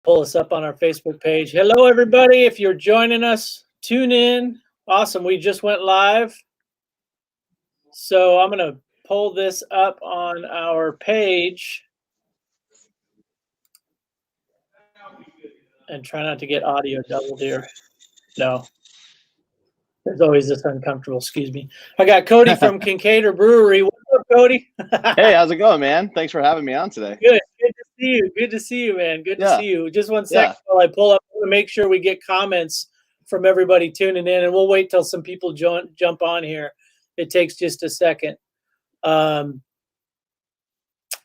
pull us up on our Facebook page. Hello, everybody. If you're joining us, tune in. Awesome. We just went live. So I'm going to pull this up on our page and try not to get audio doubled here. No. There's always this uncomfortable, excuse me. I got Cody from Kinkaider Brewery. What's up, Cody? Hey, how's it going, man? Thanks for having me on today. Good. Good to see you. Good to see you, man. Good to see you. Just one second while I pull up to make sure we get comments from everybody tuning in, and we'll wait till some people jump on here. It takes just a second. Yeah,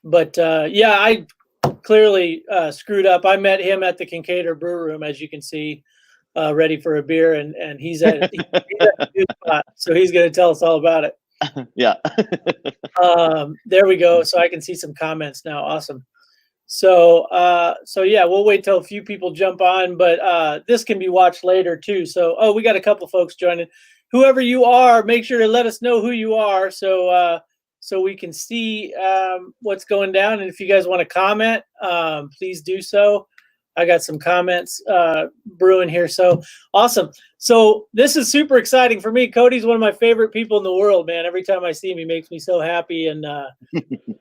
I clearly screwed up. I met him at the Kinkaider Brew Room, as you can see, ready for a beer, and he's at the new spot, so he's going to tell us all about it. Yeah. There we go. So I can see some comments now. Awesome. So yeah, we'll wait till a few people jump on, but this can be watched later too. So, we got a couple folks joining. Whoever you are, make sure to let us know who you are, so we can see what's going down. And if you guys want to comment, please do so. I got some comments brewing here. So awesome. So this is super exciting for me. Cody's one of my favorite people in the world, man. Every time I see him, he makes me so happy. And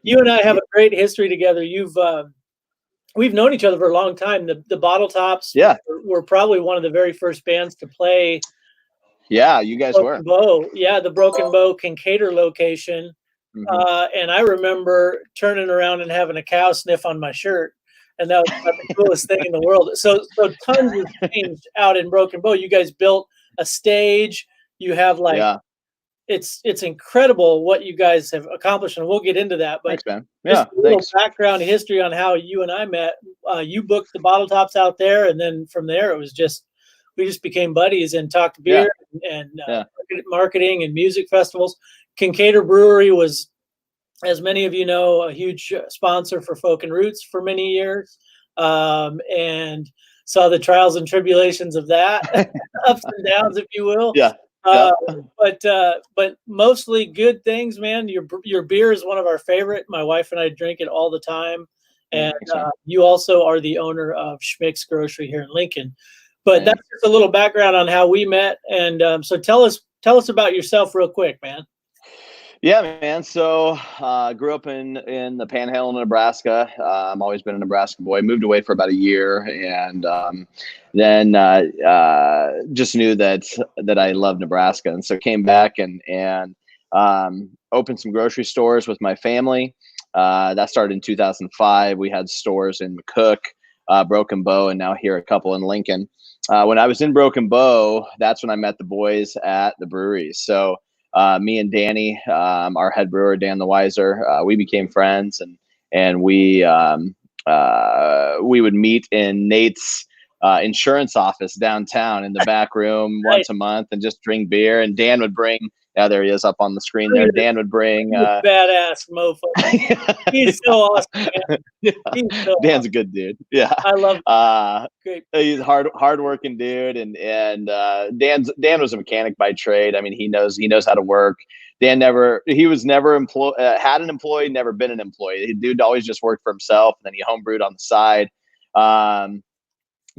you and I have a great history together. We've known each other for a long time. The Bottle Tops were probably one of the very first bands to play. Yeah, you guys were. Bow. Yeah, the Broken Bow Kinkaider location. Mm-hmm. And I remember turning around and having a cow sniff on my shirt. And that was the coolest thing in the world. So tons has changed out in Broken Bow. You guys built a stage. You have it's incredible what you guys have accomplished, and we'll get into that. But thanks, man. Yeah, just a little background history on how you and I met. You booked the Bottle Tops out there, and then from there it was we just became buddies and talked beer and marketing and music festivals. Kinkaider Brewery was, as many of you know, a huge sponsor for Folk and Roots for many years, and saw the trials and tribulations of that, ups and downs, if you will. Yeah. But mostly good things, man. Your beer is one of our favorite. My wife and I drink it all the time, and you also are the owner of Schmick's Grocery here in Lincoln. But that's just a little background on how we met, and so tell us about yourself real quick, man. Yeah, man. So grew up in the Panhandle of Nebraska. I've always been a Nebraska boy. Moved away for about a year, and then just knew that I loved Nebraska, and so came back and opened some grocery stores with my family. That started in 2005. We had stores in McCook, Broken Bow, and now here a couple in Lincoln. When I was in Broken Bow, that's when I met the boys at the brewery. So me and Danny, our head brewer, Dan the Wiser, we became friends, and we would meet in Nate's insurance office downtown in the back room once a month and just drink beer. And Dan would bring, there he is up on the screen there. Dan would bring badass mofo. He's so awesome, man. Dan's a good dude. Yeah, I love great. He's hardworking dude, and Dan was a mechanic by trade. I mean, he knows how to work. Dan was never had an employee, never been an employee. The dude always just worked for himself, and then he homebrewed on the side.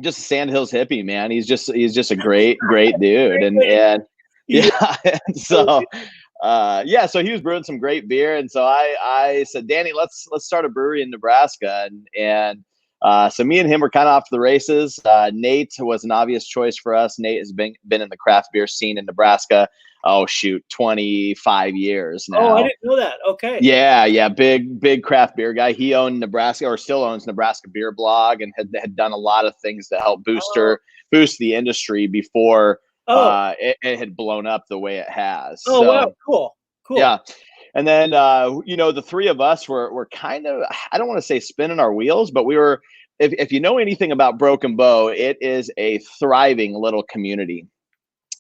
Just a Sandhills hippie, man. He's just a great dude, and so so he was brewing some great beer, and so I said, Danny, let's start a brewery in Nebraska, and so me and him were kind of off to the races. Nate was an obvious choice for us. Nate has been in the craft beer scene in Nebraska. 25 years now. Oh, I didn't know that. Okay. Yeah, big craft beer guy. He owned Nebraska, or still owns Nebraska Beer Blog, and had done a lot of things to help boost the industry before it had blown up the way it has. Oh, so, wow, cool. Yeah. And then the three of us were kind of, I don't want to say spinning our wheels, but we were, if you know anything about Broken Bow, it is a thriving little community.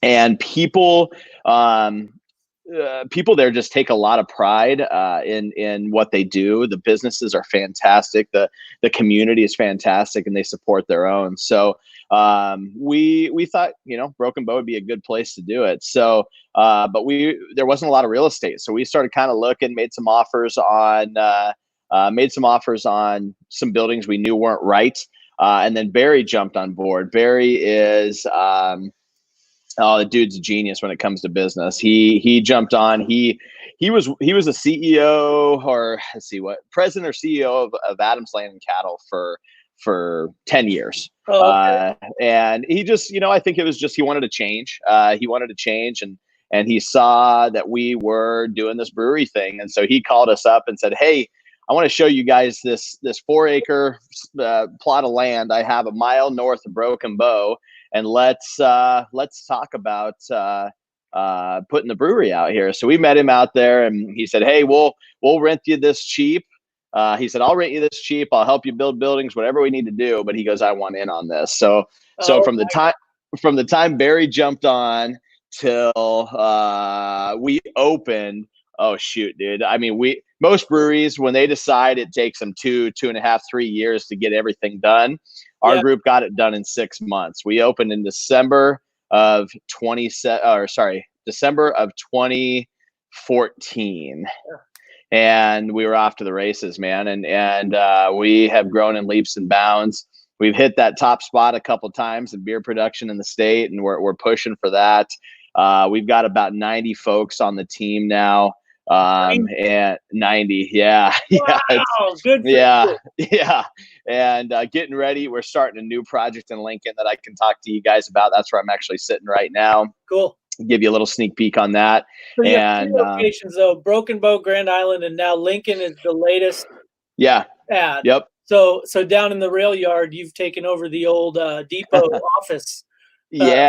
And people there just take a lot of pride in what they do. The businesses are fantastic. The community is fantastic, and they support their own. So we thought, Broken Bow would be a good place to do it. So, but there wasn't a lot of real estate. So we started kind of looking, made some offers on some buildings we knew weren't right. And then Barry jumped on board. Barry is oh, the dude's a genius when it comes to business. He jumped on. He was a CEO, or let's see, what, president or CEO of Adams Land and Cattle for 10 years. Oh, okay. And he just, I think it was just he wanted to change. He wanted to change, and he saw that we were doing this brewery thing, and so he called us up and said, "Hey, I want to show you guys this 4-acre plot of land I have a mile north of Broken Bow, and let's talk about putting the brewery out here." So we met him out there, and he said, "Hey, we'll rent you this cheap." He said, "I'll rent you this cheap. I'll help you build buildings, whatever we need to do." But he goes, "I want in on this." So from the time Barry jumped on till we opened, oh shoot, dude. I mean, most breweries, when they decide, it takes them 2.5, 3 years to get everything done. Our group got it done in 6 months. We opened in December of 2014. And we were off to the races, man. And we have grown in leaps and bounds. We've hit that top spot a couple times in beer production in the state, and we're pushing for that. We've got about 90 folks on the team now. And 90, yeah. Wow, good for you. Yeah. And getting ready. We're starting a new project in Lincoln that I can talk to you guys about. That's where I'm actually sitting right now. Cool. Give you a little sneak peek on that. So you have 3 locations though: Broken Bow, Grand Island, and now Lincoln is the latest. Yeah. Ad. Yep. So down in the rail yard, you've taken over the old depot office. Yeah.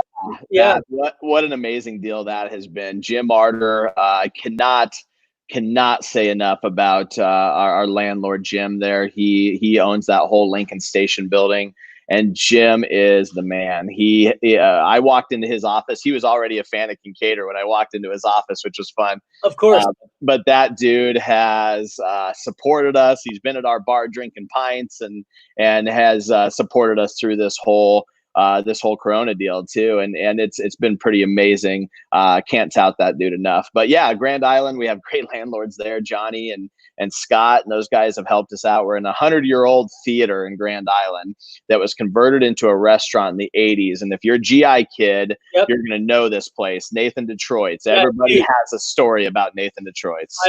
Yeah. What an amazing deal that has been. Jim Arter, I cannot say enough about our landlord Jim there. He owns that whole Lincoln Station building, and Jim is the man. I walked into his office. He was already a fan of Kinkaider when I walked into his office, which was fun. Of course. But that dude has supported us. He's been at our bar drinking pints and has supported us through this whole Corona deal too. And it's been pretty amazing. Can't tout that dude enough. But yeah, Grand Island, we have great landlords there, Johnny and Scott, and those guys have helped us out. We're in a 100-year-old theater in Grand Island that was converted into a restaurant in the 80s. And if you're a GI kid, you're going to know this place, Nathan Detroit's. Everybody has a story about Nathan Detroit's.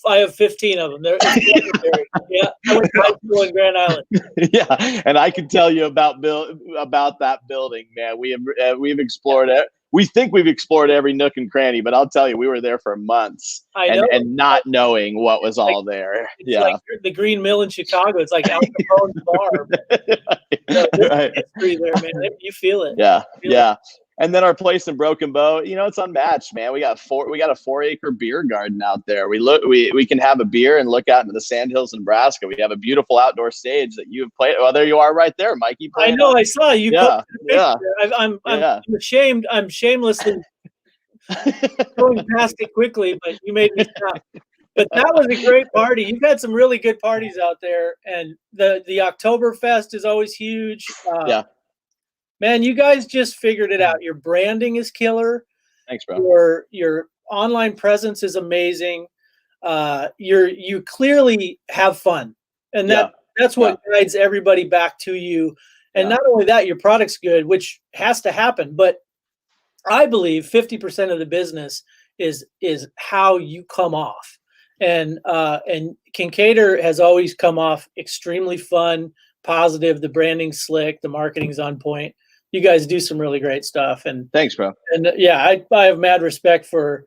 I have 15 of them. They're legendary. Yeah, I went to high school in Grand Island. Yeah, and I can tell you about that building, man. We've explored it. We think we've explored every nook and cranny, but I'll tell you, we were there for months and not knowing what was all there. It's like the Green Mill in Chicago. It's like Al Capone's farm. There's history there, man. You feel it. Yeah. And then our place in Broken Bow, it's unmatched, man. We got a 4-acre beer garden out there. We can have a beer and look out into the Sandhills in Nebraska. We have a beautiful outdoor stage that you've played. Well, there you are, right there, Mikey. I know. I saw you. Yeah. I'm ashamed. I'm shamelessly going past it quickly, but you made me stop. But that was a great party. You've had some really good parties out there, and the Oktoberfest is always huge. Man, you guys just figured it out. Your branding is killer. Thanks, bro. Your online presence is amazing. You clearly have fun, and that's what guides everybody back to you. And not only that, your product's good, which has to happen. But I believe 50% of the business is how you come off. And Kinkaider has always come off extremely fun, positive. The branding's slick, the marketing's on point. You guys do some really great stuff. And thanks, bro. And I have mad respect for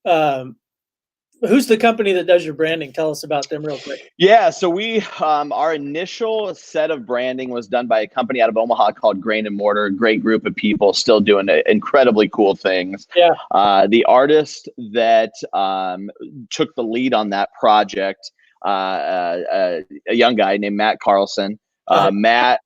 who's the company that does your branding? Tell us about them real quick. Yeah, so we our initial set of branding was done by a company out of Omaha called Grain and Mortar. A great group of people still doing incredibly cool things. Yeah. The artist that took the lead on that project, a young guy named Matt Carlson. Matt,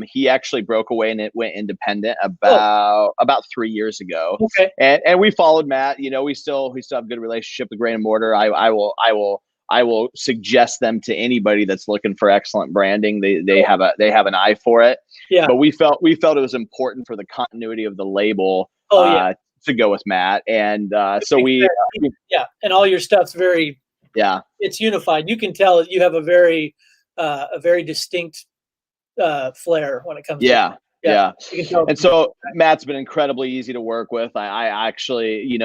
he actually broke away and it went independent about 3 years ago. Okay. And we followed Matt. We still have a good relationship with Grain and Mortar. I will suggest them to anybody that's looking for excellent branding. They have an eye for it. Yeah. But we felt it was important for the continuity of the label to go with Matt. And so and all your stuff's very it's unified. You can tell you have a very distinct flair when it comes to Yeah. Yeah. you can tell. And so Matt's been incredibly easy to work with. I actually,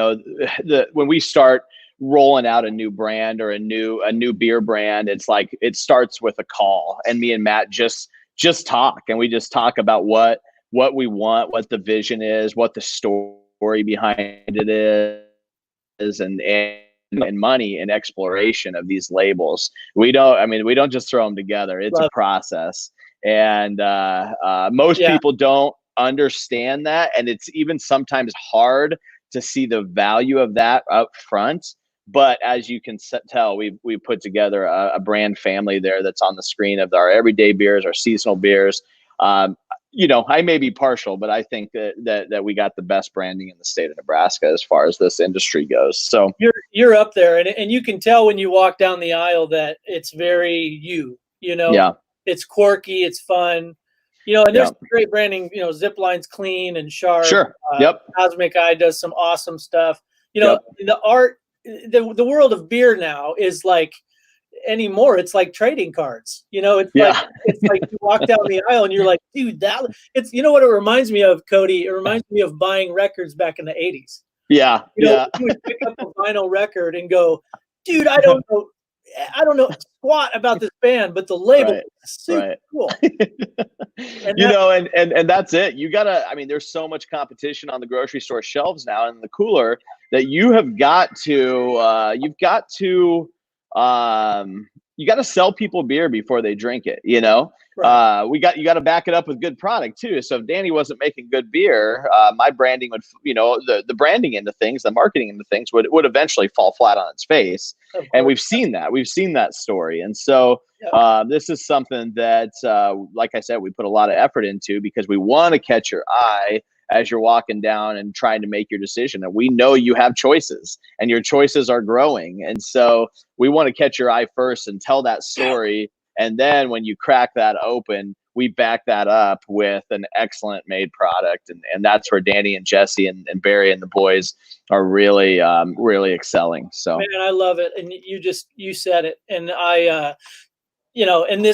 when we start rolling out a new brand or a new beer brand, it's like it starts with a call, and me and Matt just talk, and we just talk about what we want, what the vision is, what the story behind it is, and money and exploration of these labels. We don't just throw them together. It's a process. And most people don't understand that, and it's even sometimes hard to see the value of that up front. But as you can tell, we put together a brand family there that's on the screen of our everyday beers, our seasonal beers. I may be partial, but I think that we got the best branding in the state of Nebraska as far as this industry goes. So you're up there, and you can tell when you walk down the aisle that it's very you. Yeah. It's quirky, it's fun, and there's great branding. Zipline's clean and sharp. Sure. Yep. Cosmic Eye does some awesome stuff. The art, the world of beer now is like anymore. It's like trading cards. It's like you walk down the aisle and you're like, dude, it's what it reminds me of, Cody. It reminds me of buying records back in the 80s. Yeah. You would pick up a vinyl record and go, dude, I don't know squat about this band, but the label is super cool. And that's it. You gotta, there's so much competition on the grocery store shelves now and the cooler that you have got to, you got to sell people beer before they drink it. You got to back it up with good product too. So if Danny wasn't making good beer, my branding would, the branding into things, the marketing into things would eventually fall flat on its face. And we've seen that story. And so this is something that, like I said, we put a lot of effort into because we want to catch your eye as you're walking down and trying to make your decision. And we know you have choices and your choices are growing. And so we want to catch your eye first and tell that story. And then when you crack that open, we back that up with an excellent made product. And that's where Danny and Jesse and Barry and the boys are really, really excelling. So, man, I love it. And you said it. And I, and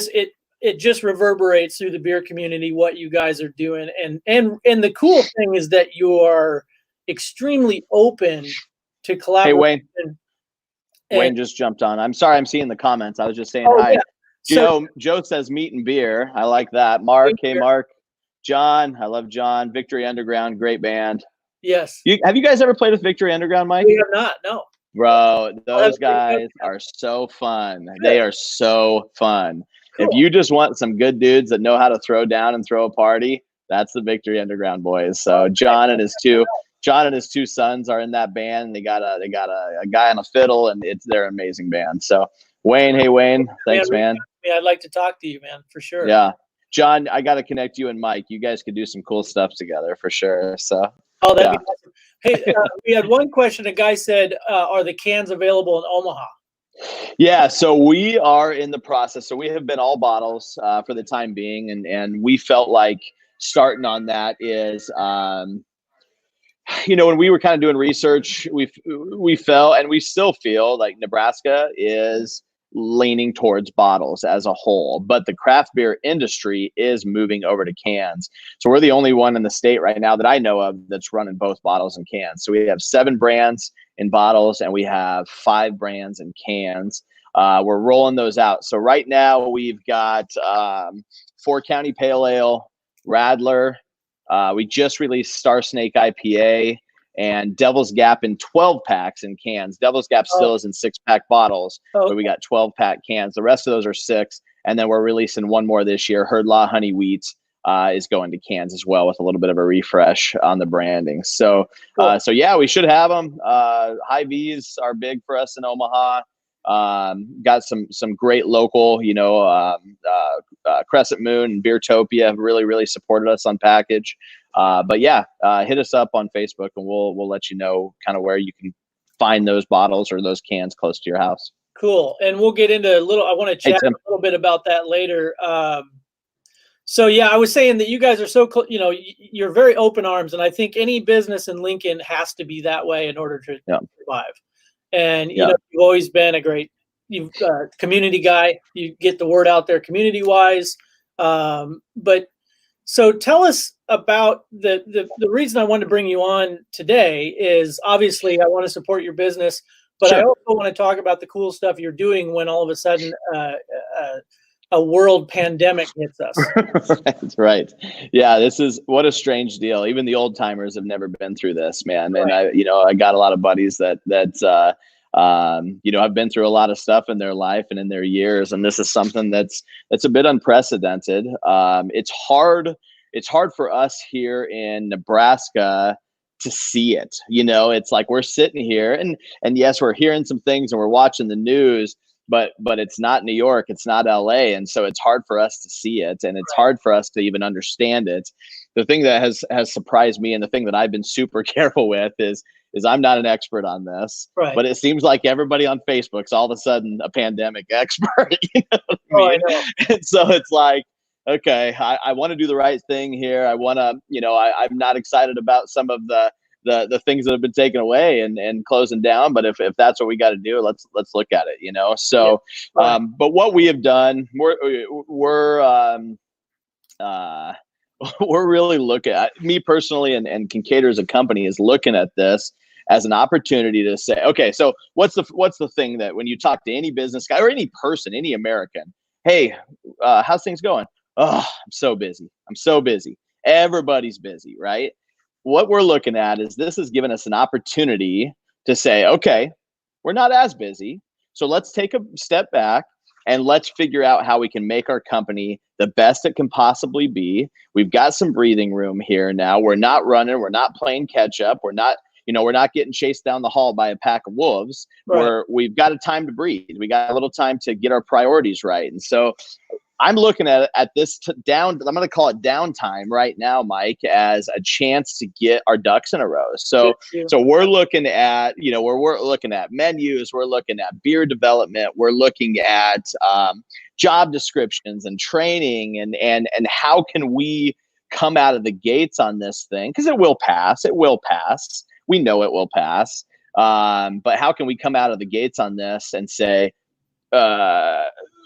it just reverberates through the beer community, what you guys are doing. And the cool thing is that you are extremely open to collaboration. Hey, Wayne just jumped on. I'm sorry, I'm seeing the comments. I was just saying hi. Yeah. Joe says meat and beer. I like that. Mark, hey, Mark. John, I love John. Victory Underground, great band. Yes. Have you guys ever played with Victory Underground, Mike? We have not, no. Bro, those guys are so fun. Good. They are so fun. Cool. If you just want some good dudes that know how to throw down and throw a party, that's the Victory Underground boys. So John and his two sons are in that band. They got a guy on a fiddle, and they're an amazing band. So Wayne, hey Wayne, thanks, man. Yeah, I'd like to talk to you, man, for sure. Yeah, John, I got to connect you and Mike. You guys could do some cool stuff together for sure. So. Oh, that'd be awesome. Hey, we had one question. A guy said, "Are the cans available in Omaha?" Yeah, so we are in the process. So we have been all bottles for the time being, and we felt like starting on that is, when we were kind of doing research, we felt, and we still feel like Nebraska is leaning towards bottles as a whole, but the craft beer industry is moving over to cans. So we're the only one in the state right now that I know of that's running both bottles and cans. So we have 7 brands in bottles and we have 5 brands in cans. We're rolling those out. So right now we've got 4 County Pale Ale, Radler. We just released Star Snake IPA and Devil's Gap in 12 packs in cans. Devil's Gap still is in 6-pack bottles, but we got 12-pack cans. The rest of those are 6. And then we're releasing one more this year. Herd Law Honey Wheat is going to cans as well with a little bit of a refresh on the branding. So, so yeah, we should have them. High V's are big for us in Omaha. Got some great local, Crescent Moon and Beertopia have really, really supported us on package. But yeah, hit us up on Facebook and we'll let you know kind of where you can find those bottles or those cans close to your house. Cool. And we'll get into I want to chat a little bit about that later. So yeah, I was saying that you guys are so, you're very open arms. And I think any business in Lincoln has to be that way in order to survive. And, you've always been a great community guy. You get the word out there community wise. But so tell us about the reason I wanted to bring you on today is obviously I want to support your business, but I Sure. also want to talk about the cool stuff you're doing when all of a sudden a world pandemic hits us. Right. Yeah, this is what a strange deal. Even the old timers have never been through this, man. And Right. I got a lot of buddies that have been through a lot of stuff in their life and in their years, and this is something that's a bit unprecedented. It's hard. It's hard for us here in Nebraska to see it. It's like we're sitting here, and yes, we're hearing some things and we're watching the news, but it's not New York, it's not LA, and so it's hard for us to see it, and it's hard for us to even understand it. The thing that has surprised me, and the thing that I've been super careful with, is I'm not an expert on this, Right. but it seems like everybody on Facebook's all of a sudden a pandemic expert. You know what I mean? I know. And so it's like, okay, I want to do the right thing here. I want to, I'm not excited about some of the things that have been taken away and closing down, but if that's what we got to do, let's look at it. So Yeah. Right. but what we have done, we're we're really looking at, me personally, and Kinkaider as a company is looking at this as an opportunity to say, okay, so what's the thing that when you talk to any business guy or any person, any American, hey, how's things going? Oh, I'm so busy. Everybody's busy, right? What we're looking at is this has given us an opportunity to say, okay, we're not as busy, so let's take a step back and let's figure out how we can make our company the best it can possibly be. We've got some breathing room here now. We're not running. We're not playing catch up. We're not getting chased down the hall by a pack of wolves. Right. We've got a time to breathe. We got a little time to get our priorities right. And so I'm looking at this I'm going to call it downtime right now, Mike, as a chance to get our ducks in a row. So we're looking at, we're looking at menus, we're looking at beer development, we're looking at job descriptions and training, and how can we come out of the gates on this thing? Because it will pass. We know it will pass. But how can we come out of the gates on this and say,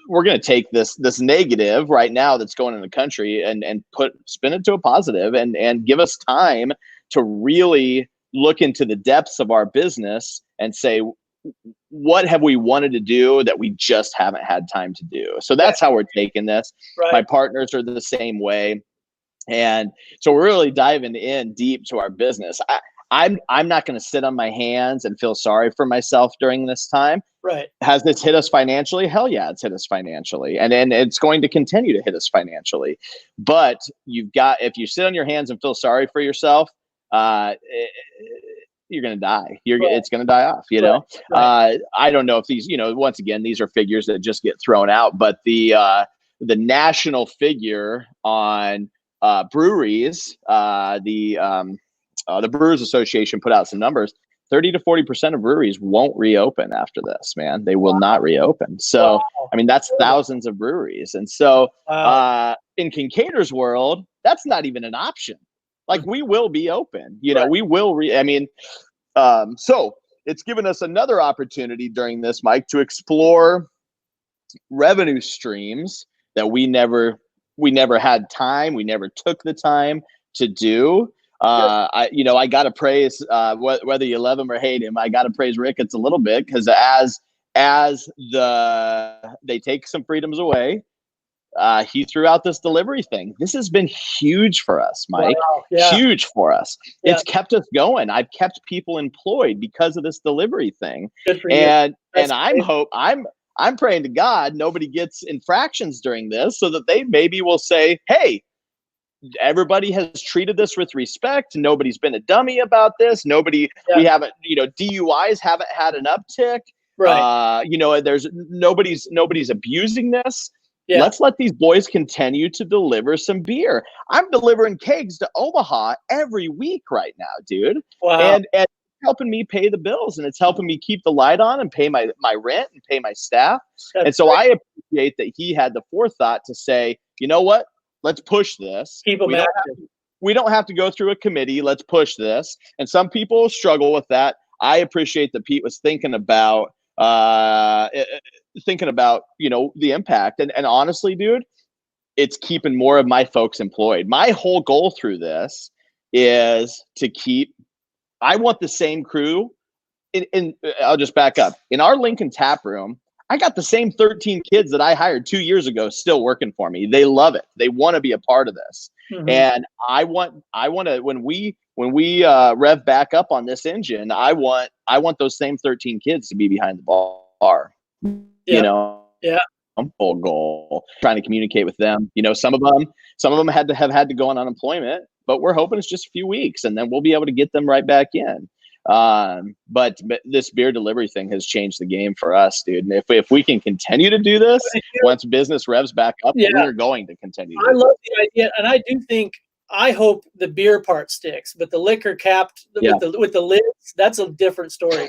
we're going to take this negative right now that's going in the country and spin it to a positive, and give us time to really look into the depths of our business and say, what have we wanted to do that we just haven't had time to do? So that's how we're taking this. Right. My partners are the same way. And so we're really diving in deep to our business. I'm not going to sit on my hands and feel sorry for myself during this time. Right. Has this hit us financially? Hell yeah, it's hit us financially. And it's going to continue to hit us financially. But if you sit on your hands and feel sorry for yourself, you're going to die. It's going to die off, Right. I don't know if these, once again, these are figures that just get thrown out, but the national figure on breweries, the Brewers Association put out some numbers. 30 to 40% of breweries won't reopen after this, man. They will not reopen. So, I mean, that's thousands of breweries. And so in Kinkaider's world, that's not even an option. Like, we will be open, we will so it's given us another opportunity during this, Mike, to explore revenue streams that we never had time. We never took the time to do. I got to praise, whether you love him or hate him, I got to praise Ricketts a little bit, because as they take some freedoms away, he threw out this delivery thing. This has been huge for us, Mike. Wow. Yeah. Huge for us. Yeah. It's kept us going. I've kept people employed because of this delivery thing. Good for and you. And I'm praying to God nobody gets infractions during this, so that they maybe will say, hey, everybody has treated this with respect. Nobody's been a dummy about this. We haven't, DUIs haven't had an uptick. Right. There's nobody's abusing this. Yeah. Let's let these boys continue to deliver some beer. I'm delivering kegs to Omaha every week right now, dude. Wow. And it's helping me pay the bills, and it's helping me keep the light on and pay my rent and pay my staff. And so I appreciate that he had the forethought to say, you know what? Let's push this. Keep them active. We don't have to go through a committee. Let's push this. And some people struggle with that. I appreciate that Pete was thinking about the impact. And honestly, dude, it's keeping more of my folks employed. My whole goal through this is to keep, I want the same crew. I'll just back up. In our Lincoln tap room, I got the same 13 kids that I hired 2 years ago still working for me. They love it. They want to be a part of this. Mhm. And I want to, when we rev back up on this engine, I want those same 13 kids to be behind the bar. Yeah. You know, Yeah. full goal, trying to communicate with them. You know, some of them had to go on unemployment, but we're hoping it's just a few weeks and then we'll be able to get them right back in. But this beer delivery thing has changed the game for us, dude. And if we can continue to do this once business revs back up, we are going to continue. I love the idea, and I do think, I hope the beer part sticks, but the liquor capped with the lids, that's a different story.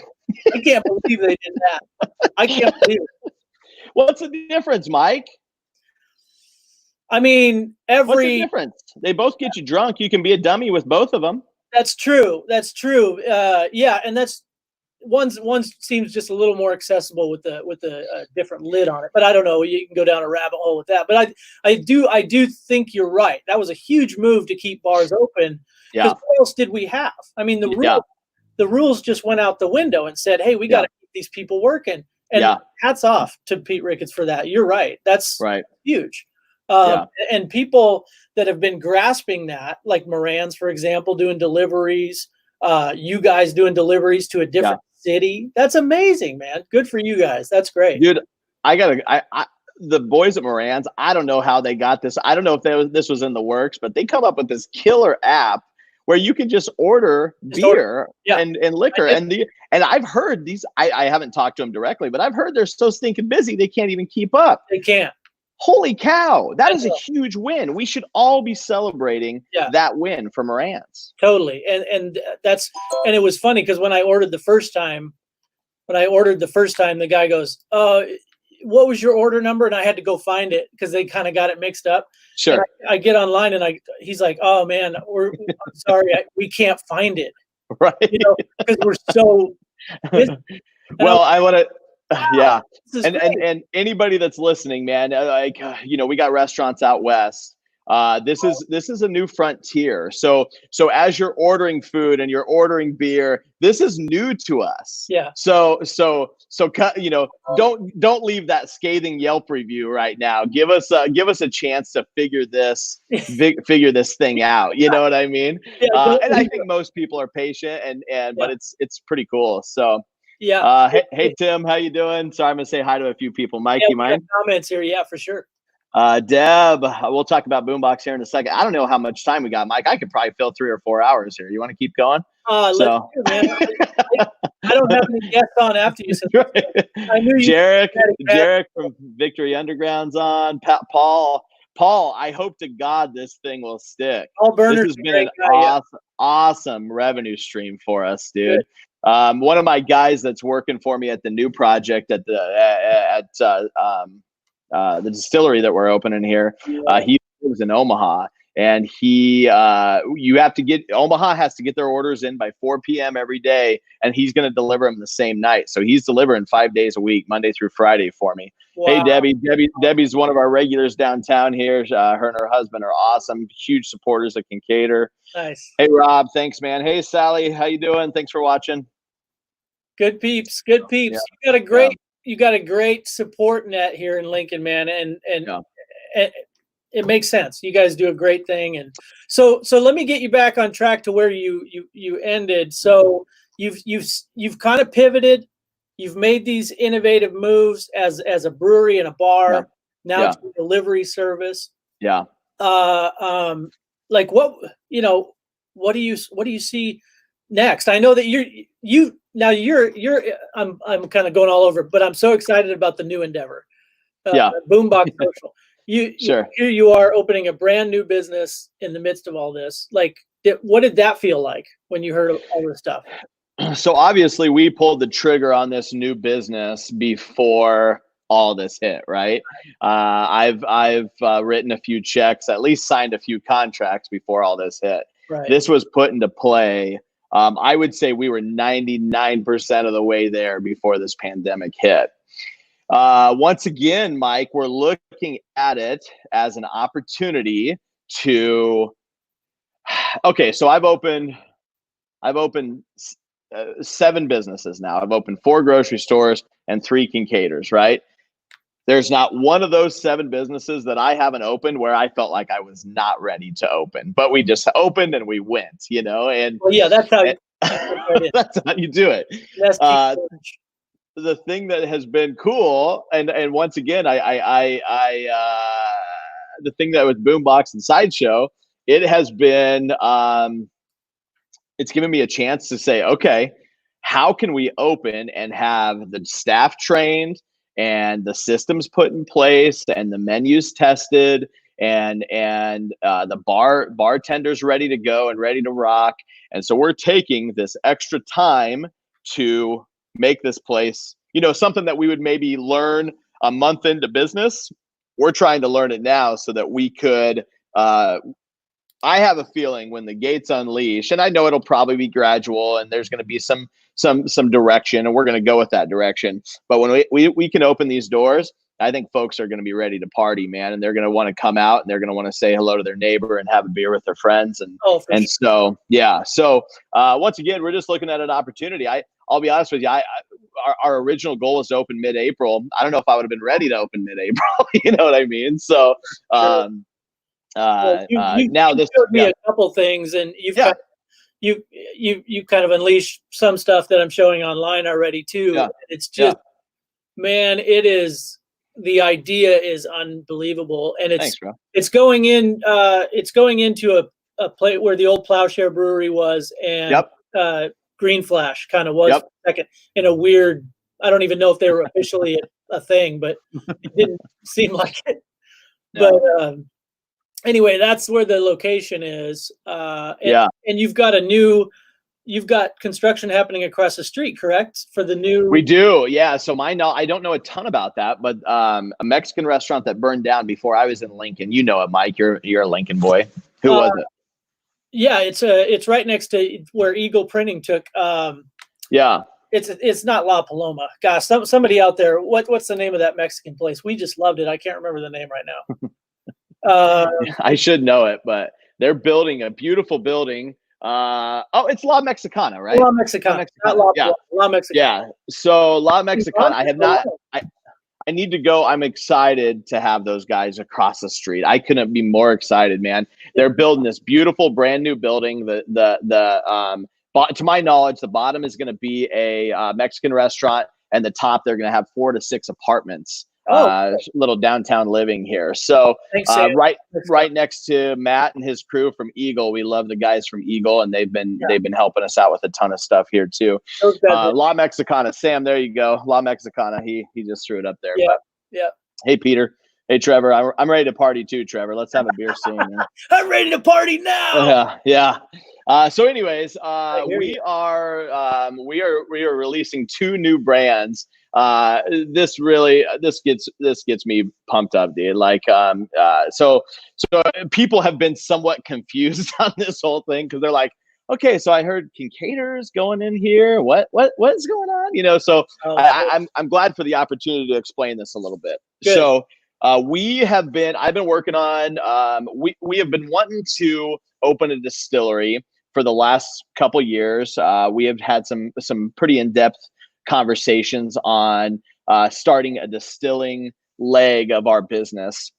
I can't believe they did that. I can't believe it. What's the difference, Mike? I mean, what's the difference? They both get you drunk. You can be a dummy with both of them. That's true. That's true. Yeah, and that's one seems just a little more accessible with the different lid on it. But I don't know. You can go down a rabbit hole with that. But I do think you're right. That was a huge move to keep bars open. Yeah. What else did we have? I mean, the rules just went out the window and said, hey, we got to keep these people working. And hats off to Pete Ricketts for that. You're right. That's huge. And people that have been grasping that, like Moran's, for example, doing deliveries, you guys doing deliveries to a different city. That's amazing, man. Good for you guys. That's great. Dude, the boys at Moran's, I don't know how they got this. I don't know if this was in the works, but they come up with this killer app where you can just order beer and liquor. And I've heard these, I haven't talked to them directly, but I've heard they're so stinking busy they can't even keep up. They can't. Holy cow. That is a huge win. We should all be celebrating that win for Moran's. Totally. And it was funny because when I ordered the first time, the guy goes, what was your order number? And I had to go find it because they kind of got it mixed up. Sure. I get online and he's like, oh man, I'm sorry, we can't find it. Right. You know, because we're so busy. Well, I want to, and anybody that's listening, man, we got restaurants out west. This is a new frontier. So as you're ordering food and you're ordering beer, this is new to us. Yeah. So don't leave that scathing Yelp review right now. Give us a chance to figure this thing out. You know what I mean? Yeah, and I think most people are patient but it's pretty cool. So. Yeah. Hey Tim, how you doing? Sorry, I'm gonna say hi to a few people. Mike, you mind? Comments here, yeah, for sure. Deb, we'll talk about Boombox here in a second. I don't know how much time we got, Mike. I could probably fill 3 or 4 hours here. You want to keep going? Let's do it, man. I don't have any guests on after you. I knew you. Jarek from Victory Underground's on. Paul, I hope to God this thing will stick. Paul Bernard's this has been an awesome revenue stream for us, dude. Good. One of my guys that's working for me at the new project at the distillery that we're opening here, he lives in Omaha, and Omaha has to get their orders in by 4 p.m. every day, and he's going to deliver them the same night. So he's delivering 5 days a week, Monday through Friday for me. Wow. Hey, Debbie's one of our regulars downtown here. Her and her husband are awesome, huge supporters of Kinkaider. Nice. Hey, Rob, thanks, man. Hey, Sally, how you doing? Thanks for watching. Good peeps. Good peeps. Yeah. You got a great support net here in Lincoln, man, and it makes sense. You guys do a great thing, and so let me get you back on track to where you ended. So you've kind of pivoted. You've made these innovative moves as a brewery and a bar. Now to a delivery service. Yeah. Like what do you see next? I know that you're I'm kind of going all over, but I'm so excited about the new endeavor. Boombox Social. Here you are opening a brand new business in the midst of all this. Like, what did that feel like when you heard all this stuff? So obviously we pulled the trigger on this new business before all this hit, right? I've written a few checks, at least signed a few contracts before all this hit. Right. This was put into play. I would say we were 99% of the way there before this pandemic hit. Once again, Mike, we're looking at it as an opportunity to. Okay, so I've opened 7 businesses now. I've opened 4 grocery stores and 3 Kinkaiders, right? There's not one of those 7 businesses that I haven't opened where I felt like I was not ready to open, but we just opened and we went, and Well, yeah, that's how you right that's how you do it. That's The thing that has been cool, and once again, the thing that with Boombox and Sideshow, it has been, it's given me a chance to say, okay, how can we open and have the staff trained and the systems put in place and the menus tested and the bartenders ready to go and ready to rock. And so we're taking this extra time to make this place, something that we would maybe learn a month into business. We're trying to learn it now so that we could, I have a feeling when the gates unleash, and I know it'll probably be gradual and there's going to be some direction, and we're going to go with that direction. But when we can open these doors, I think folks are going to be ready to party, man. And they're going to want to come out and they're going to want to say hello to their neighbor and have a beer with their friends. And so, yeah. So once again, we're just looking at an opportunity. I'll be honest with you. Our original goal is to open mid-April. I don't know if I would have been ready to open mid-April. You know what I mean? So, well, now this showed me a couple things, and you kind of unleashed some stuff that I'm showing online already too. Yeah. It's just, man, the idea is unbelievable, and it's going into a place where the old Plowshare Brewery was, and Green Flash kind of was second in a weird. I don't even know if they were officially a thing, but it didn't seem like it. No. But anyway, that's where the location is. And you've got construction happening across the street, correct? For the new. We do, yeah. So I don't know a ton about that, but a Mexican restaurant that burned down before I was in Lincoln. You know it, Mike. You're a Lincoln boy. Who was it? Yeah, it's right next to where Eagle Printing took. It's not La Paloma. Gosh, somebody out there. What's the name of that Mexican place? We just loved it. I can't remember the name right now. I should know it, but they're building a beautiful building. It's La Mexicana, right? La Mexicana. Not La Paloma. La Mexicana. Yeah. So La Mexicana. I have not. I need to go. I'm excited to have those guys across the street. I couldn't be more excited, man. They're building this beautiful brand new building. To my knowledge, the bottom is going to be a Mexican restaurant, and the top they're going to have 4 to 6 apartments. Little downtown living here. So right next to Matt and his crew from Eagle. We love the guys from Eagle, and they've been helping us out with a ton of stuff here too. La Mexicana, Sam, there you go. La Mexicana. He just threw it up there. Yeah. Hey Peter. Hey Trevor. I'm ready to party too, Trevor. Let's have a beer soon. I'm ready to party now. Yeah. So anyways, we are releasing 2 new brands. This gets me pumped up, dude. Like, so people have been somewhat confused on this whole thing, because they're like, okay, so I heard Kinkaider's going in here. What's going on? So I'm glad for the opportunity to explain this a little bit. Good. So I've been working on, we have been wanting to open a distillery for the last couple years. We have had some pretty in-depth conversations on starting a distilling leg of our business.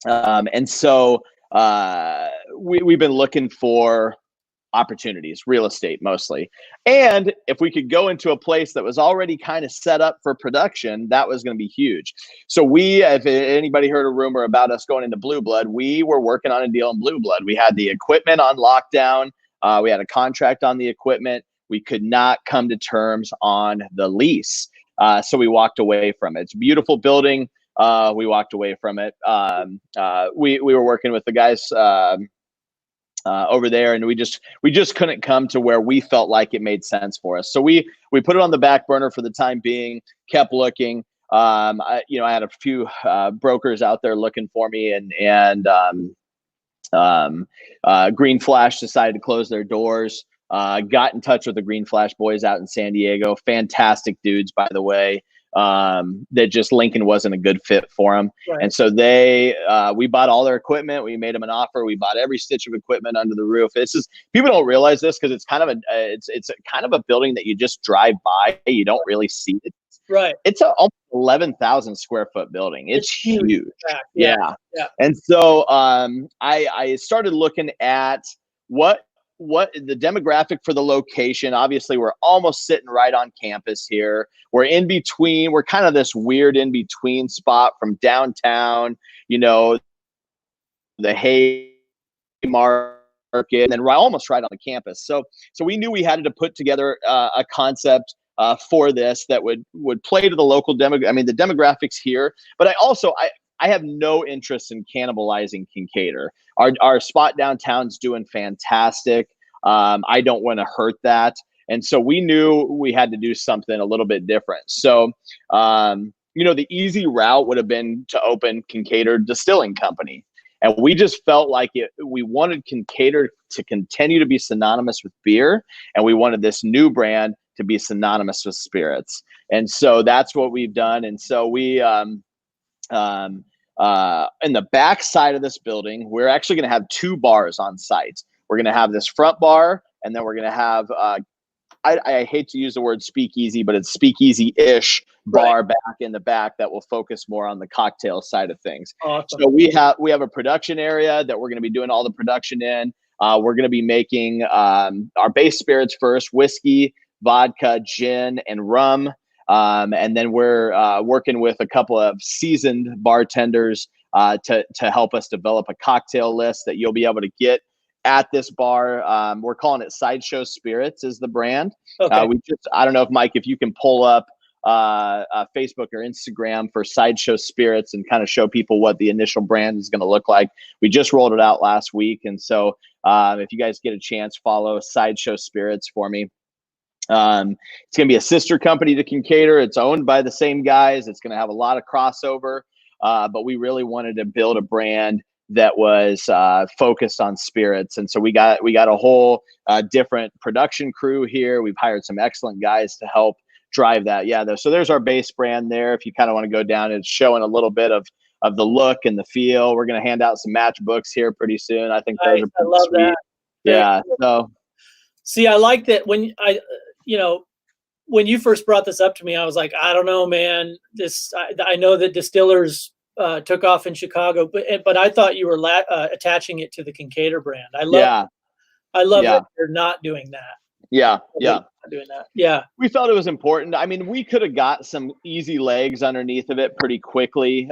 And so we've been looking for opportunities, real estate mostly. And if we could go into a place that was already kind of set up for production, that was going to be huge. So if anybody heard a rumor about us going into Blue Blood, we were working on a deal in Blue Blood. We had the equipment on lockdown. We had a contract on the equipment. We could not come to terms on the lease. So we walked away from it. It's a beautiful building. We walked away from it. We were working with the guys over there, and we just couldn't come to where we felt like it made sense for us. So we put it on the back burner for the time being, kept looking. I had a few brokers out there looking for me, and Green Flash decided to close their doors. Got in touch with the Green Flash boys out in San Diego. Fantastic dudes, by the way. that just Lincoln wasn't a good fit for them. Right. And so we bought all their equipment. We made them an offer. We bought every stitch of equipment under the roof. It's just, people don't realize this because it's kind of it's kind of a building that you just drive by. You don't really see it. Right. It's a almost 11,000 square foot building. It's huge. Yeah. And so I started looking at what the demographic for the location. Obviously, we're almost sitting right on campus here. We're in between. We're kind of this weird in between spot from downtown, the Haymarket, and then almost right on the campus. So we knew we had to put together a concept for this that would play to the local the demographics here. But I have no interest in cannibalizing Kinkaider. Our spot downtown's doing fantastic. I don't want to hurt that. And so we knew we had to do something a little bit different. So, the easy route would have been to open Kinkaider Distilling Company. And we just felt like we wanted Kinkaider to continue to be synonymous with beer. And we wanted this new brand to be synonymous with spirits. And so that's what we've done. And so we, in the back side of this building, we're actually going to have 2 bars on site. We're going to have this front bar, and then we're going to have, I hate to use the word speakeasy, but it's speakeasy-ish bar back in the back that will focus more on the cocktail side of things. Awesome. So we have a production area that we're going to be doing all the production in. We're going to be making our base spirits first: whiskey, vodka, gin, and rum. And then we're working with a couple of seasoned bartenders to help us develop a cocktail list that you'll be able to get at this bar. We're calling it Sideshow Spirits is the brand. Okay. I don't know if Mike, if you can pull up Facebook or Instagram for Sideshow Spirits and kind of show people what the initial brand is going to look like. We just rolled it out last week. And so if you guys get a chance, follow Sideshow Spirits for me. It's going to be a sister company to Kinkaider. It's owned by the same guys. It's going to have a lot of crossover, but we really wanted to build a brand that was focused on spirits. And so we got a whole different production crew here. We've hired some excellent guys to help drive that. So there's our base brand there. If you kind of want to go down, it's showing a little bit of the look and the feel. We're going to hand out some matchbooks here pretty soon. I think those are pretty love sweet. That. Yeah. So see, I like that when when you first brought this up to me, I was like, I don't know, man. I know that distillers took off in Chicago, but I thought you were attaching it to the Kinkaider brand. I love that you're not doing that. Yeah. Not doing that. Yeah. We felt it was important. I mean, we could have got some easy legs underneath of it pretty quickly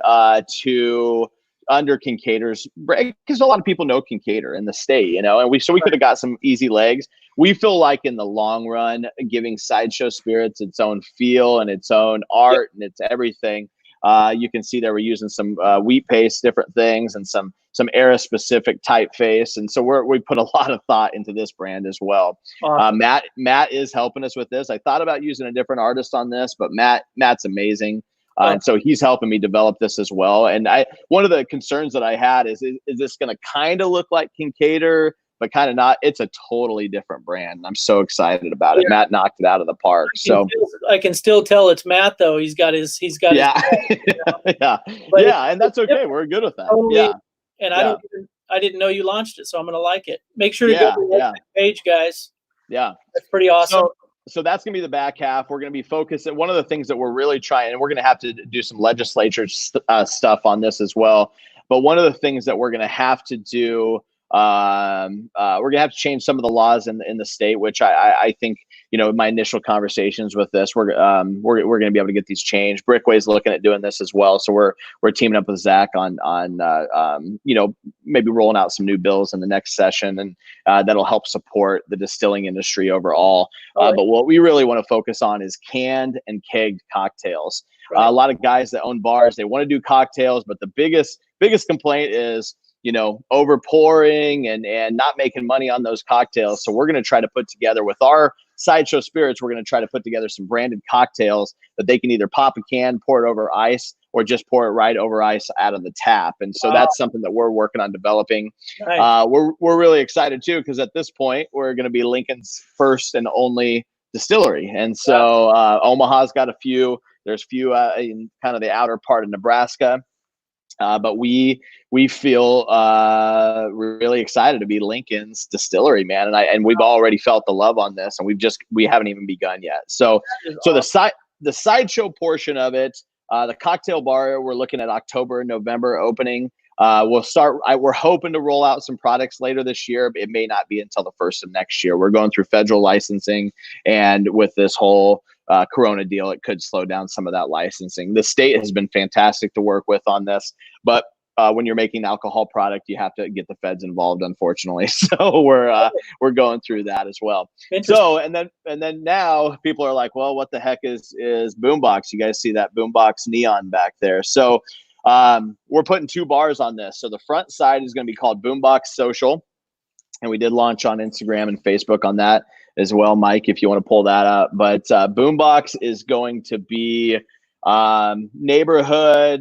to under Kinkaider's, because a lot of people know Kinkaider in the state, and we could have got some easy legs. We feel like in the long run, giving Sideshow Spirits its own feel and its own art and its everything. You can see that we're using some wheat paste, different things, and some era specific typeface. And so we put a lot of thought into this brand as well. Awesome. Matt is helping us with this. I thought about using a different artist on this, but Matt's amazing. And so he's helping me develop this as well. And one of the concerns that I had is this going to kind of look like Kinkaider, but kind of not? It's a totally different brand. I'm so excited about it. Yeah. Matt knocked it out of the park. I can still tell it's Matt though. He's got his yeah. And that's okay. We're good with that. Totally. Yeah. And I didn't know you launched it, so I'm going to like it. Make sure to go to the page, guys. Yeah. That's pretty awesome. So that's going to be the back half. We're going to be focused. And one of the things that we're really trying, and we're going to have to do some legislature stuff on this as well. But one of the things that we're going to have to do, we're going to have to change some of the laws in the state, which I think, my initial conversations with this, we're going to be able to get these changed. Brickway's looking at doing this as well. So we're teaming up with Zach on maybe rolling out some new bills in the next session, and that'll help support the distilling industry overall. But what we really want to focus on is canned and kegged cocktails. Right. A lot of guys that own bars, they want to do cocktails, but the biggest complaint is, over pouring and not making money on those cocktails. So we're going to try to put together with our Sideshow Spirits, we're going to try to put together some branded cocktails that they can either pop a can, pour it over ice, or just pour it right over ice out of the tap. And so that's something that we're working on developing. Nice. We're really excited too, because at this point we're going to be Lincoln's first and only distillery. And so Omaha's got a few There's few in kind of the outer part of Nebraska. But we feel really excited to be Lincoln's distillery, man, and we've already felt the love on this, and we haven't even begun yet. So awesome. The sideshow portion of it, the cocktail bar, we're looking at October, November opening. We'll start. We're hoping to roll out some products later this year. It may not be until the first of next year. We're going through federal licensing, and with this whole Corona deal, it could slow down some of that licensing. The state has been fantastic to work with on this, but when you're making an alcohol product, you have to get the feds involved, unfortunately. So we're going through that as well. So and then now people are like, well, what the heck is Boombox? You guys see that Boombox neon back there? So we're putting 2 bars on this. So the front side is going to be called Boombox Social, and we did launch on Instagram and Facebook on that as well, Mike, if you want to pull that up. But Boombox is going to be neighborhood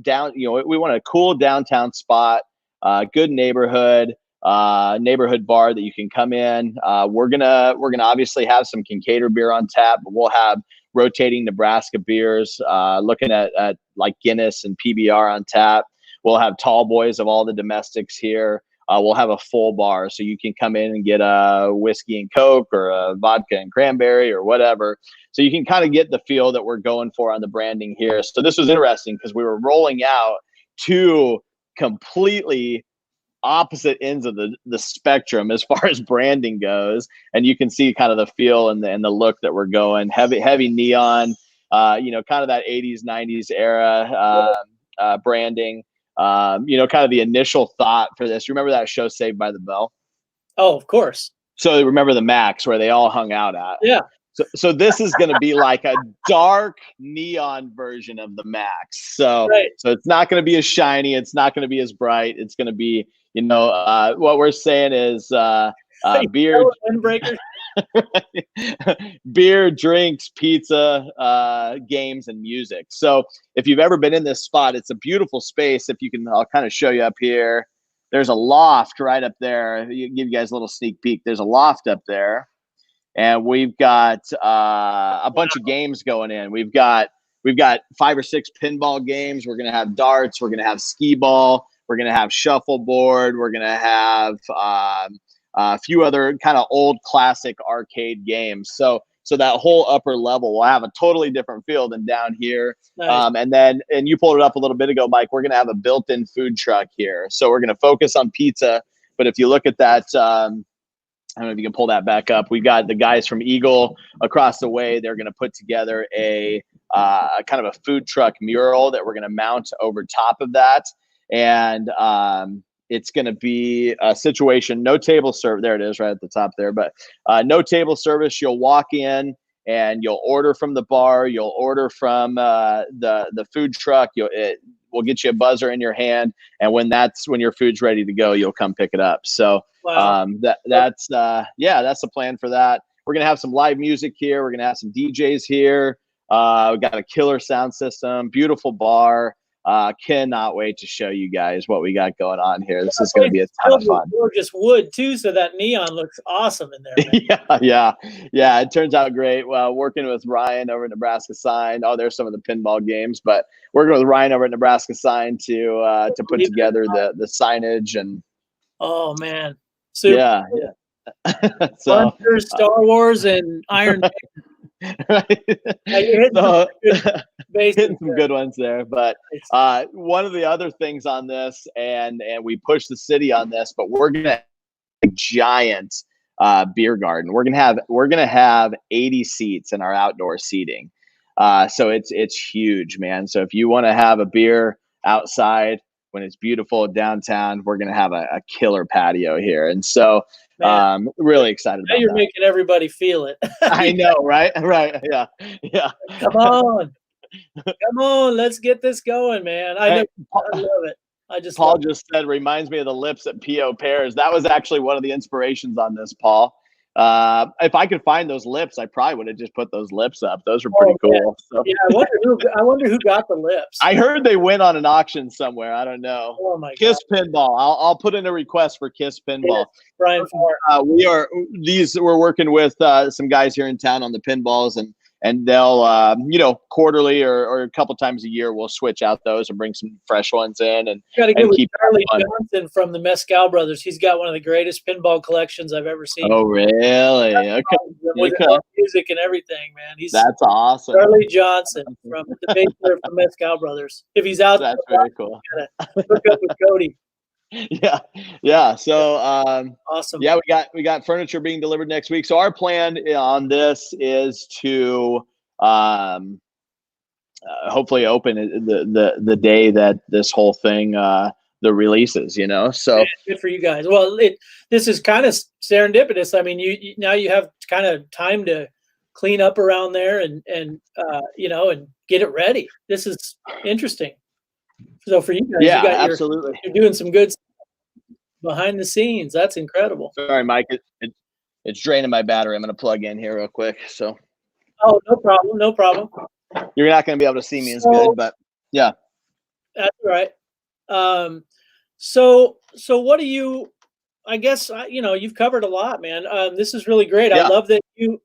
down. We want a cool downtown spot, good neighborhood bar that you can come in. We're gonna obviously have some Kinkaider beer on tap, but we'll have rotating Nebraska beers, looking at like Guinness and PBR on tap. We'll have tall boys of all the domestics here. We'll have a full bar, so you can come in and get a whiskey and Coke or a vodka and cranberry or whatever. So you can kind of get the feel that we're going for on the branding here. So this was interesting because we were rolling out 2 completely opposite ends of the spectrum as far as branding goes, and you can see kind of the feel and the look that we're going heavy neon, kind of that 80s 90s era branding. Kind of the initial thought for this. Remember that show Saved by the Bell? Oh, of course. So remember the Max where they all hung out at? Yeah. So this is going to be like a dark neon version of the Max. So it's not going to be as shiny. It's not going to be as bright. It's going to be, what we're saying is beer, beer, drinks, pizza, games, and music. So if you've ever been in this spot, it's a beautiful space. If you can, I'll kind of show you up here. There's a loft right up there. Give you guys a little sneak peek. There's a loft up there. And we've got a bunch of games going in. We've got 5 or 6 pinball games. We're going to have darts. We're going to have skee ball. We're going to have shuffleboard. We're going to have a few other kind of old classic arcade games. So that whole upper level will have a totally different feel than down here. Nice. And you pulled it up a little bit ago, Mike. We're going to have a built-in food truck here. So we're going to focus on pizza. But if you look at that, I don't know if you can pull that back up. We got the guys from Eagle across the way. They're going to put together a kind of a food truck mural that we're going to mount over top of that. And it's going to be a situation, no table service. There it is right at the top there. But no table service. You'll walk in and you'll order from the bar. You'll order from the food truck. We'll get you a buzzer in your hand. And when your food's ready to go, you'll come pick it up. So wow. That's the plan for that. We're going to have some live music here. We're going to have some DJs here. We got a killer sound system, beautiful bar. Cannot wait to show you guys what we got going on here. This is going to be a ton of fun. Gorgeous wood too, so that neon looks awesome in there. Yeah. It turns out great. Well, working with Ryan over at Nebraska Sign. Oh, there's some of the pinball games, but working with Ryan over at Nebraska Sign to put together the signage and. Oh man, super. Yeah. So Star Wars and Iron Man. Right. Hitting some good ones there. But one of the other things on this, and we push the city on this, but we're gonna have a giant beer garden. We're gonna have 80 seats in our outdoor seating. So it's huge, man. So if you want to have a beer outside when it's beautiful downtown, we're gonna have a killer patio here. And so really excited about you're that. Making everybody feel it. I know, right? Yeah. Come on, let's get this going, man. I love it. Paul just said, reminds me of the lips at P.O. Pears. That was actually one of the inspirations on this, Paul. If I could find those lips, I probably would have just put those lips up. Those were pretty cool. So. Yeah, I wonder who got the lips. I heard they went on an auction somewhere. I don't know. Oh my Kiss God. Pinball. I'll put in a request for Kiss Pinball. Brian, we're working with some guys here in town on the pinballs, and and they'll, quarterly or a couple times a year, we'll switch out those and bring some fresh ones in and got to get with keep Charlie Johnson from the Mezcal Brothers. He's got one of the greatest pinball collections I've ever seen. Oh, really? Okay. With music and everything, man. That's awesome. Charlie Johnson from the bass player from Mezcal Brothers. If he's out, that's very cool. Hook up with Cody. Yeah. So, awesome. Yeah, we got furniture being delivered next week. So our plan on this is to hopefully open the day that this whole thing the releases. So yeah, good for you guys. Well, this is kind of serendipitous. I mean, you now you have kind of time to clean up around there and and get it ready. This is interesting. So for you guys, yeah, absolutely, you're doing some good behind the scenes. That's incredible. Sorry, Mike. It's draining my battery. I'm going to plug in here real quick. So. Oh, no problem. You're not going to be able to see me as good, but yeah. That's right. So what do you? I guess you've covered a lot, man. This is really great. Yeah. I love that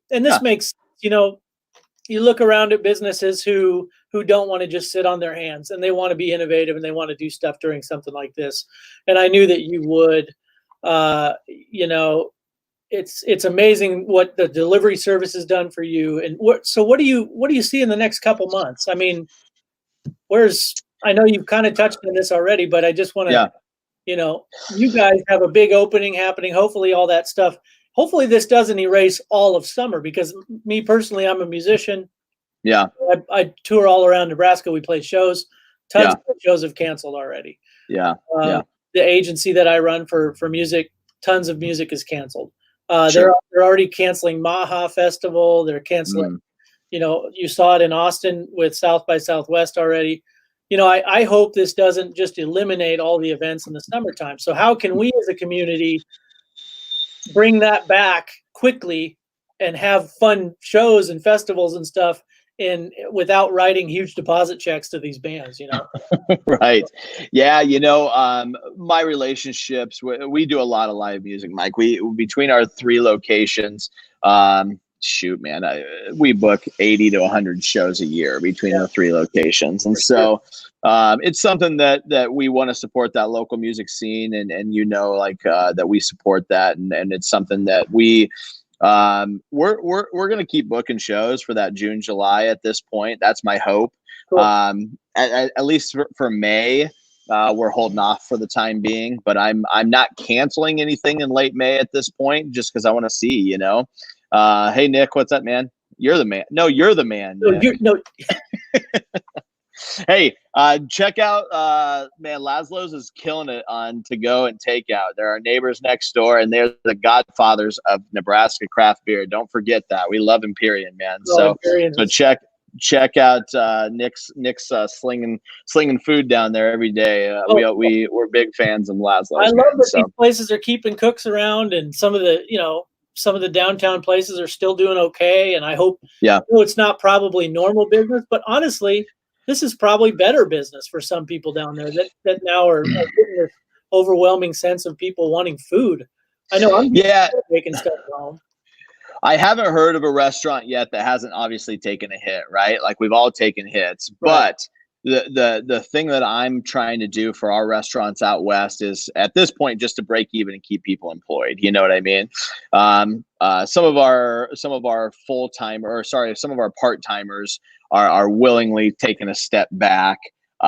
this makes you look around at businesses who don't want to just sit on their hands and they want to be innovative and they want to do stuff during something like this. And I knew that you would. It's amazing what the delivery service has done for you. And what do you see in the next couple months? I mean, I know you've kind of touched on this already, but I just want to, you guys have a big opening happening. Hopefully all that stuff. Hopefully this doesn't erase all of summer, because me personally, I'm a musician. Yeah. I tour all around Nebraska. We play shows. Tons of shows have canceled already. Yeah. The agency that I run for music, tons of music is canceled. They're already canceling Maha Festival. They're canceling, you saw it in Austin with South by Southwest already. I hope this doesn't just eliminate all the events in the summertime. So how can we as a community bring that back quickly and have fun shows and festivals and stuff without writing huge deposit checks to these bands, Right. Yeah. My relationships, we do a lot of live music, Mike. Between our 3 locations, shoot, man, we book 80 to 100 shows a year between the 3 locations. And so it's something that we want to support, that local music scene, and that we support that. And it's something that we're going to keep booking shows for that June, July at this point. That's my hope. Cool. At least for May, we're holding off for the time being, but I'm not canceling anything in late May at this point, just because I want to see, hey, Nick, what's up, man? You're the man. No, you're the man. No. Hey, check out, man, Laszlo's is killing it on to-go and takeout. They're our neighbors next door, and they're the godfathers of Nebraska craft beer. Don't forget that. We love Empyrean, man. So check out Nick's slinging food down there every day. We're big fans of Laszlo's. I love that these places are keeping cooks around, and some of the downtown places are still doing okay. And I hope, it's not probably normal business, but honestly, this is probably better business for some people down there that now are getting this overwhelming sense of people wanting food. I know I'm making stuff at home. I haven't heard of a restaurant yet that hasn't obviously taken a hit, right? Like, we've all taken hits, right. But the thing that I'm trying to do for our restaurants out west is, at this point, just to break even and keep people employed. You know what I mean? Some of our part-timers are willingly taking a step back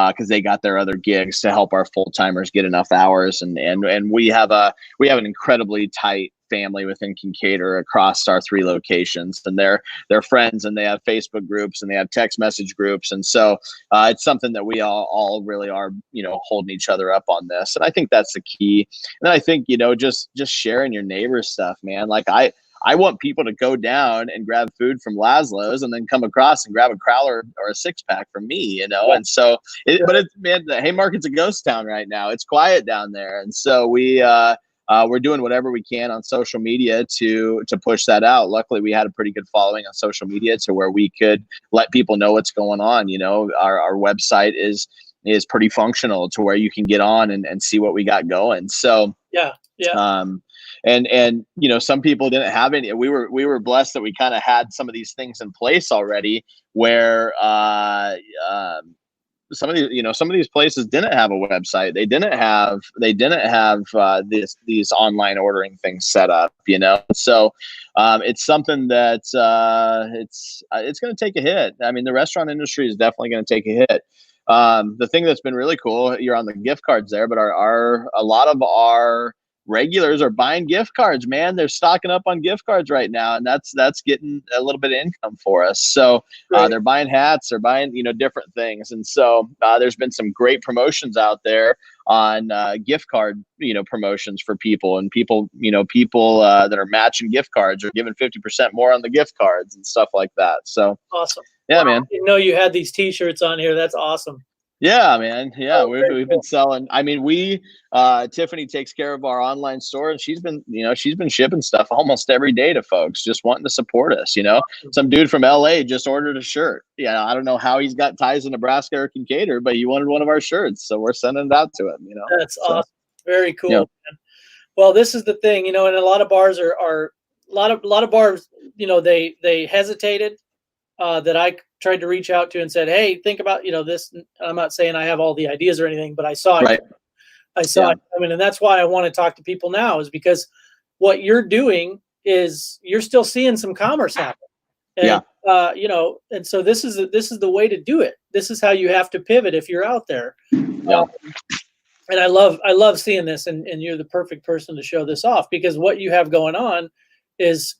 because they got their other gigs to help our full-timers get enough hours. And we have an incredibly tight family within Kinkaider across our 3 locations, and they're friends, and they have Facebook groups, and they have text message groups. And so it's something that we all really are, holding each other up on this. And I think that's the key. And then I think, just sharing your neighbor's stuff, man. Like, I want people to go down and grab food from Laszlo's and then come across and grab a crowler or a 6-pack from me, And so, man, the Haymarket's a ghost town right now. It's quiet down there. And so we're doing whatever we can on social media to push that out. Luckily, we had a pretty good following on social media to where we could let people know what's going on. Our website is pretty functional to where you can get on and see what we got going. So, and some people didn't have any. We were blessed that we kind of had some of these things in place already, where some of these places didn't have a website. They didn't have these online ordering things set up. So it's something that it's going to take a hit. I mean, the restaurant industry is definitely going to take a hit. The thing that's been really cool, you're on the gift cards there, but a lot of our regulars are buying gift cards, man. They're stocking up on gift cards right now, and that's getting a little bit of income for us. So they're buying hats, they're buying different things, and so there's been some great promotions out there on gift card promotions for people, and people that are matching gift cards are giving 50% more on the gift cards and stuff like that. So awesome. Yeah, man. I didn't know you had these T-shirts on here. That's awesome. Yeah, man. Yeah, we've cool. been selling. I mean, Tiffany takes care of our online store, and she's been shipping stuff almost every day to folks just wanting to support us. Some dude from LA just ordered a shirt. Yeah, I don't know how he's got ties in Nebraska or Kinkaider, but he wanted one of our shirts, so we're sending it out to him. That's awesome. Very cool. Yeah. Man. Well, this is the thing, and a lot of bars are a lot of bars. They hesitated. That I tried to reach out to and said, hey, think about, this. I'm not saying I have all the ideas or anything, but I saw it. Right. I saw it coming. And that's why I want to talk to people now, is because what you're doing is you're still seeing some commerce happen. And, and so this is the way to do it. This is how you have to pivot if you're out there. Yeah. And I love seeing this, and you're the perfect person to show this off, because what you have going on is,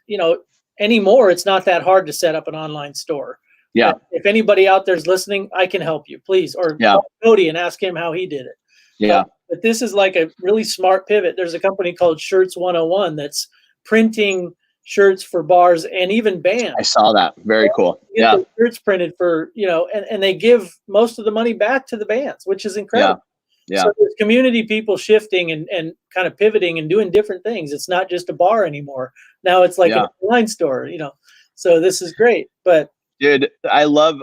anymore, it's not that hard to set up an online store. Yeah. If anybody out there's listening, I can help you, please. Or call Cody and ask him how he did it. Yeah. But this is like a really smart pivot. There's a company called Shirts 101 that's printing shirts for bars and even bands. I saw that. Very cool. Yeah. Shirts printed for, and they give most of the money back to the bands, which is incredible. Yeah. So there's community people shifting and kind of pivoting and doing different things. It's not just a bar anymore. Now it's like an online store, so this is great. But dude, I love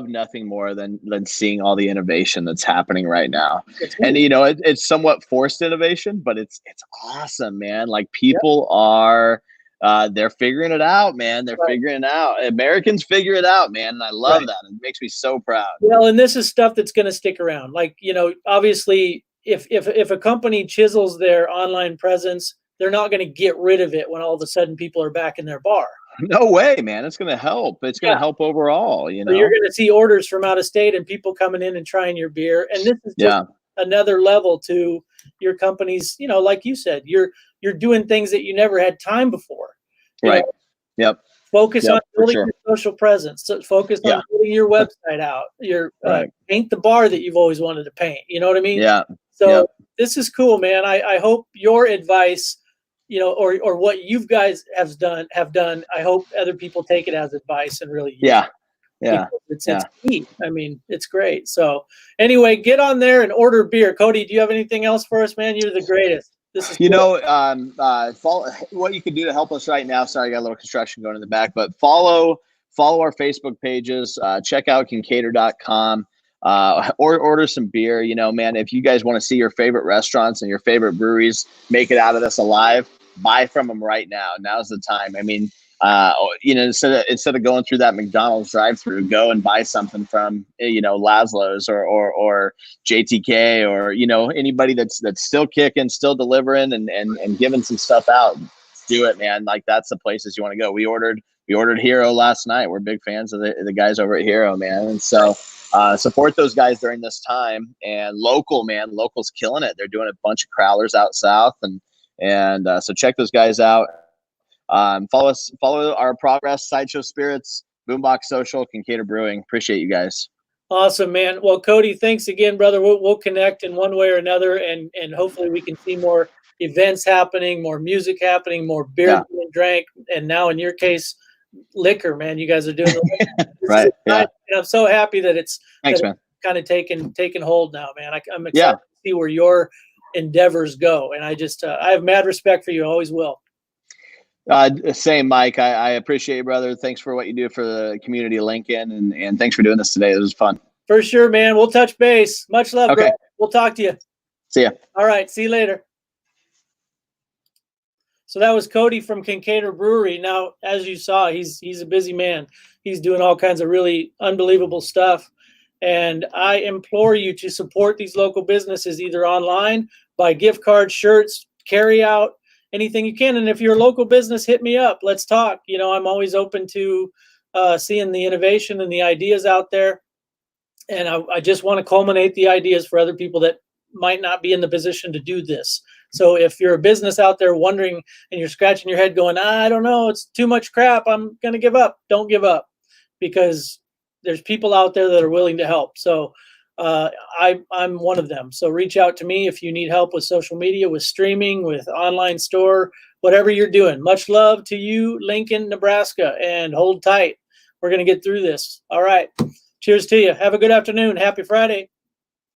nothing more than seeing all the innovation that's happening right now. And it's somewhat forced innovation, but it's awesome, man. Like, people are they're figuring it out, man. They're figuring it out. Americans figure it out, man. And I love that. It makes me so proud. Well, and this is stuff that's going to stick around. Like, obviously if a company chisels their online presence, they're not going to get rid of it when all of a sudden people are back in their bar. No way, man. It's going to help. It's going to help overall, So you're going to see orders from out of state and people coming in and trying your beer. And this is just another level to your company's, like you said, you're doing things that you never had time before. Right. Yep. Focus on building your social presence. So focus on building your website out. Your paint the bar that you've always wanted to paint. You know what I mean? Yeah. So this is cool, man. I hope your advice, or what you guys have done. I hope other people take it as advice and really use it. Yeah. It's key. I mean, it's great. So anyway, get on there and order beer. Cody, do you have anything else for us, man? You're the greatest. This is follow what you can do to help us right now. Sorry, I got a little construction going in the back, but follow our Facebook pages. Check out Kinkaider.com. Or order some beer. Man, if you guys want to see your favorite restaurants and your favorite breweries make it out of this alive, buy from them right now. Now's the time. I mean, instead of going through that McDonald's drive-through, go and buy something from Laszlo's or JTK or anybody that's still kicking, still delivering, and giving some stuff out. Do it, man. Like, that's the places you want to go. We ordered Hero last night. We're big fans of the guys over at Hero, man. And so support those guys during this time. And local's killing it. They're doing a bunch of crowlers out south, and so check those guys out. Follow our progress, Sideshow Spirits, Boombox Social, Kinkaider Brewing. Appreciate you guys. Awesome, man. Well, Cody, thanks again, brother. We'll connect in one way or another, and hopefully we can see more events happening, more music happening, more beer being drank, and now in your case, liquor, man. You guys are doing right. Yeah. And I'm so happy that it's man. Kind of taken hold now, man. I'm excited to see where your endeavors go, and I have mad respect for you. I always will. Same, Mike. I appreciate you, brother. Thanks for what you do for the community of Lincoln, and thanks for doing this today. It was fun. For sure, man. We'll touch base. Much love, okay. bro. We'll talk to you. See ya. All right. See you later. So that was Cody from Kinkaider Brewery. Now, as you saw, he's a busy man. He's doing all kinds of really unbelievable stuff. And I implore you to support these local businesses either online, buy gift cards, shirts, carry out, anything you can. And if you're a local business, hit me up. Let's talk. You know, I'm always open to seeing the innovation and the ideas out there. And I just want to culminate the ideas for other people that might not be in the position to do this. So if you're a business out there wondering and you're scratching your head going, I don't know, it's too much crap, I'm going to give up. Don't give up, because there's people out there that are willing to help. So I'm one of them. So reach out to me if you need help with social media, with streaming, with online store, whatever you're doing. Much love to you, Lincoln, Nebraska, and hold tight. We're going to get through this. All right. Cheers to you. Have a good afternoon. Happy Friday.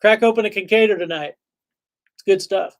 Crack open a Kinkaider tonight. It's good stuff.